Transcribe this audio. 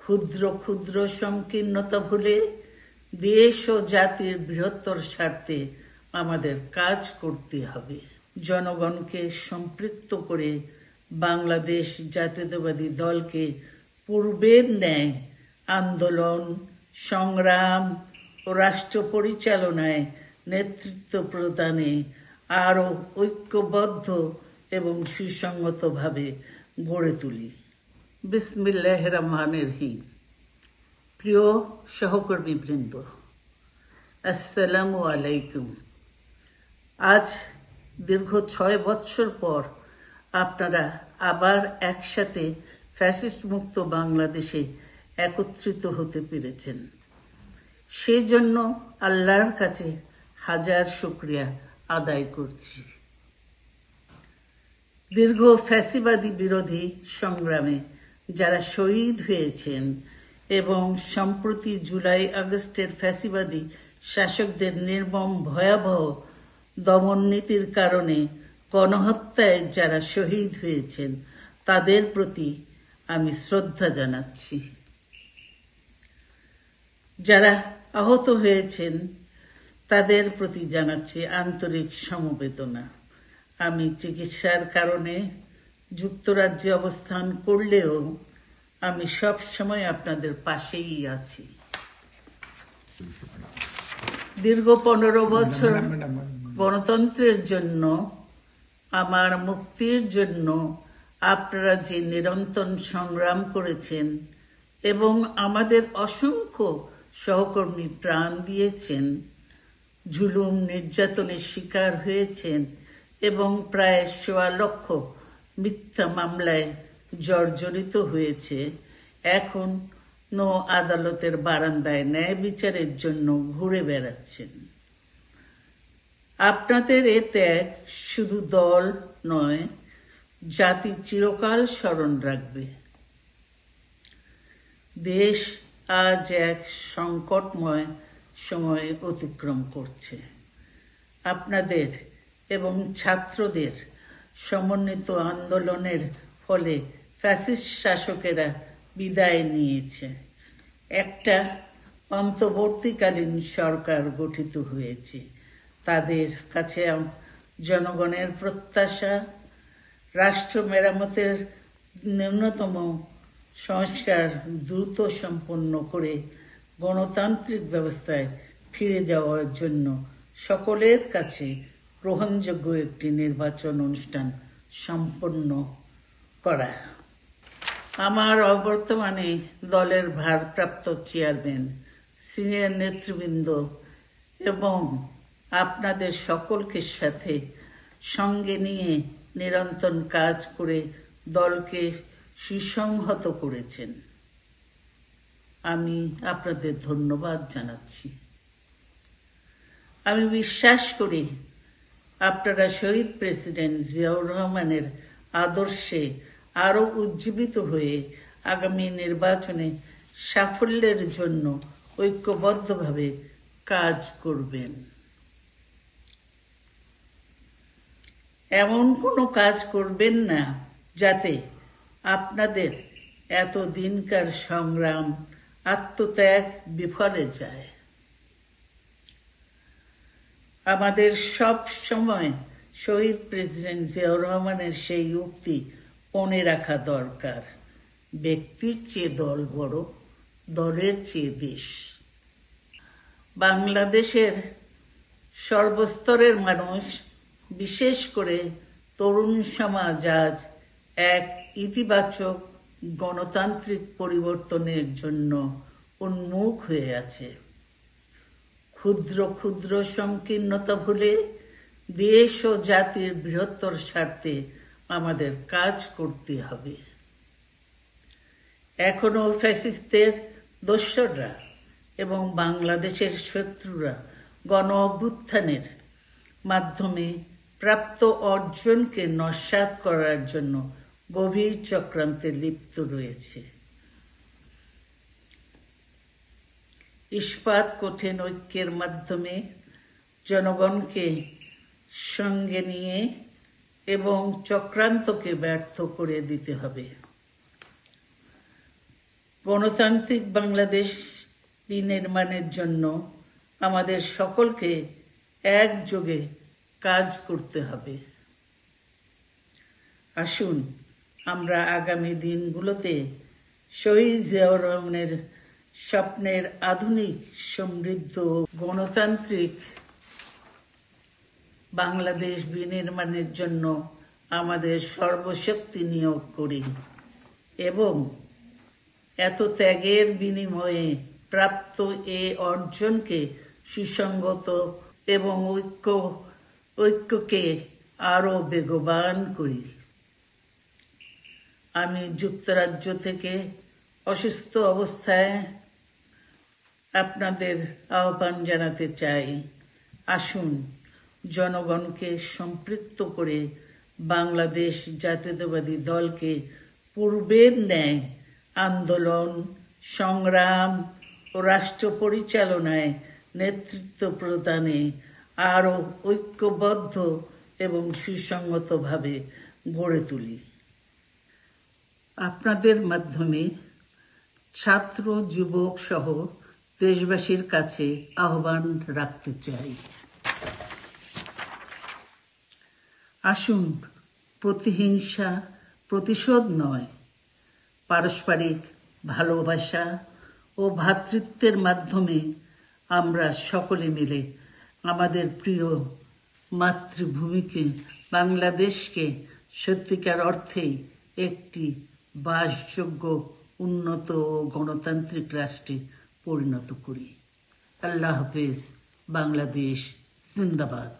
ক্ষুদ্র ক্ষুদ্র সংকীর্ণতা ভুলে দেশ ও জাতির বৃহত্তর স্বার্থে আমাদের কাজ করতে হবে। জনগণকে সম্পৃক্ত করে বাংলাদেশ জাতীয়তাবাদী দলকে পূর্বের ন্যায় আন্দোলন, সংগ্রাম ও রাষ্ট্র পরিচালনায় নেতৃত্ব প্রদানে আরও ঐক্যবদ্ধ এবং সুসংহতভাবে গড়ে তুলি। বিসমিল্লাহির রহমানির রহিম। প্রিয় সহকর্মীবৃন্দ, আসসালামু আলাইকুম। আজ দীর্ঘ 6 বৎসর পর আপনারা আবার একসাথে ফ্যাসিস্ট মুক্ত বাংলাদেশে একত্রিত হতে পেরেছেন। সেজন্য আল্লাহর কাছে হাজার শুকরিয়া আদায় করছি। দীর্ঘ ফ্যাসিবাদী বিরোধী সংগ্রামে যারা শহীদ হয়েছেন এবং সম্প্রতি জুলাই আগস্টের ফ্যাসিবাদী শাসকদের নির্মম ভয়াবহ দমন নীতির কারণে গণহত্যায় যারা শহীদ হয়েছেন তাদের প্রতি আমি শ্রদ্ধা জানাচ্ছি। যারা আহত হয়েছেন তাদের প্রতি জানাচ্ছি আন্তরিক সমবেদনা। আমি চিকিৎসার কারণে যুক্তরাজ্যে অবস্থান করলেও আমি সব সময় আপনাদের পাশেই আছি। দীর্ঘ 15 বছর গণতন্ত্রের জন্য, আমার মুক্তির জন্য আপনারা যে নিরন্তর সংগ্রাম করেছেন এবং আমাদের অসংখ্য সহকর্মী প্রাণ দিয়েছেন, জুলুম নির্যাতনের শিকার হয়েছেন এবং প্রায় 1.25 লক্ষ মিথ্যা মামলায় জর্জরিত হয়েছে, এখন আদালতের বারান্দায় ন্যায় বিচারের জন্য ঘুরে বেড়াচ্ছেন। আপনাদের এ ত্যাগ শুধু দল নয়, জাতি চিরকাল স্মরণ রাখবে। দেশ আজ এক সংকটময় সময় অতিক্রম করছে। আপনাদের এবং ছাত্রদের সমন্বিত আন্দোলনের ফলে ফ্যাসিস্ট শাসকেরা বিদায় নিয়েছে। একটা অন্তর্বর্তীকালীন সরকার গঠিত হয়েছে। তাদের কাছে জনগণের প্রত্যাশা, রাষ্ট্র মেরামতের ন্যূনতম সংস্কার দ্রুত সম্পন্ন করে গণতান্ত্রিক ব্যবস্থায় ফিরে যাওয়ার জন্য সকলের কাছে গ্রহণযোগ্য একটি নির্বাচন অনুষ্ঠান সম্পন্ন করা। আমার অবর্তমানে দলের ভারপ্রাপ্ত চেয়ারম্যান, সিনিয়র নেতৃবৃন্দ এবং আপনাদের সকলকে সাথে সঙ্গে নিয়ে নিরন্তর কাজ করে দলকে সুসংহত করেছেন। আমি আপনাদের ধন্যবাদ জানাচ্ছি। আমি বিশ্বাস করি আপনারা শহীদ প্রেসিডেন্ট জিয়াউর রহমানের আদর্শে আরও উজ্জীবিত হয়ে আগামী নির্বাচনে সাফল্যের জন্য ঐক্যবদ্ধভাবে কাজ করবেন। এমন কোনো কাজ করবেন না যাতে আপনাদের এত দিনকার সংগ্রাম, আত্মত্যাগ বিফলে যায়। আমাদের সব সময় শহীদ প্রেসিডেন্ট জিয়াউর রহমানের সেই উক্তি মনে রাখা দরকার, ব্যক্তির চেয়ে দল বড়, দলের চেয়ে দেশ। বাংলাদেশের সর্বস্তরের মানুষ, বিশেষ করে তরুণ সমাজ আজ এক ইতিবাচক গণতান্ত্রিক পরিবর্তনের জন্য উন্মুখ হয়ে আছে। ক্ষুদ্র ক্ষুদ্র সংকীর্ণতা ভুলে দেশ ও জাতির বৃহত্তর স্বার্থে আমাদের কাজ করতে হবে। এখনো ফ্যাসিস্টদের দোসররা এবং বাংলাদেশের শত্রুরা গণ অভ্যুত্থানের মাধ্যমে প্রাপ্ত অর্জনকে নস্যাৎ করার জন্য গভীর চক্রান্তে লিপ্ত রয়েছে। ইস্পাত কঠিন ঐক্যের মাধ্যমে জনগণকে সঙ্গে নিয়ে এবং চক্রান্তকে ব্যর্থ করে দিতে হবে। গণতান্ত্রিক বাংলাদেশ বিনির্মাণের জন্য আমাদের সকলকে একযোগে কাজ করতে হবে। আসুন আমরা আগামী দিনগুলোতে শহীদ জিয়াউর রহমানের স্বপ্নের আধুনিক, সমৃদ্ধ, গণতান্ত্রিক বাংলাদেশ বিনির্মাণের জন্য আমাদের সর্বশক্তি নিয়োগ করি এবং এত ত্যাগের বিনিময়ে প্রাপ্ত এ অর্জনকে সুসংগত এবং ঐক্যকে আরো বেগবান করি। আমি যুক্তরাজ্য থেকে অসুস্থ অবস্থায় আপনাদের আহ্বান জানাতে চাই। আসুন জনগণকে সম্পৃক্ত করে বাংলাদেশ জাতীয়তাবাদী দলকে পূর্বের ন্যায় আন্দোলন, সংগ্রাম ও রাষ্ট্র পরিচালনায় নেতৃত্ব প্রদানে আরো ঐক্যবদ্ধ এবং সুসংগতভাবে গড়ে তুলি। আপনাদের মাধ্যমে ছাত্র, যুবক সহ দেশবাসীর কাছে আহ্বান রাখতে চাই। আসুন প্রতিহিংসা, প্রতিশোধ নয়, পারস্পরিক ভালোবাসা ও ভ্রাতৃত্বের মাধ্যমে আমরা সকলে মিলে আমাদের প্রিয় মাতৃভূমিকে, বাংলাদেশকে সত্যিকার অর্থেই একটি বাসযোগ্য, উন্নত ও গণতান্ত্রিক রাষ্ট্রে পরিণত করি। আল্লাহ হাফেজ। বাংলাদেশ জিন্দাবাদ।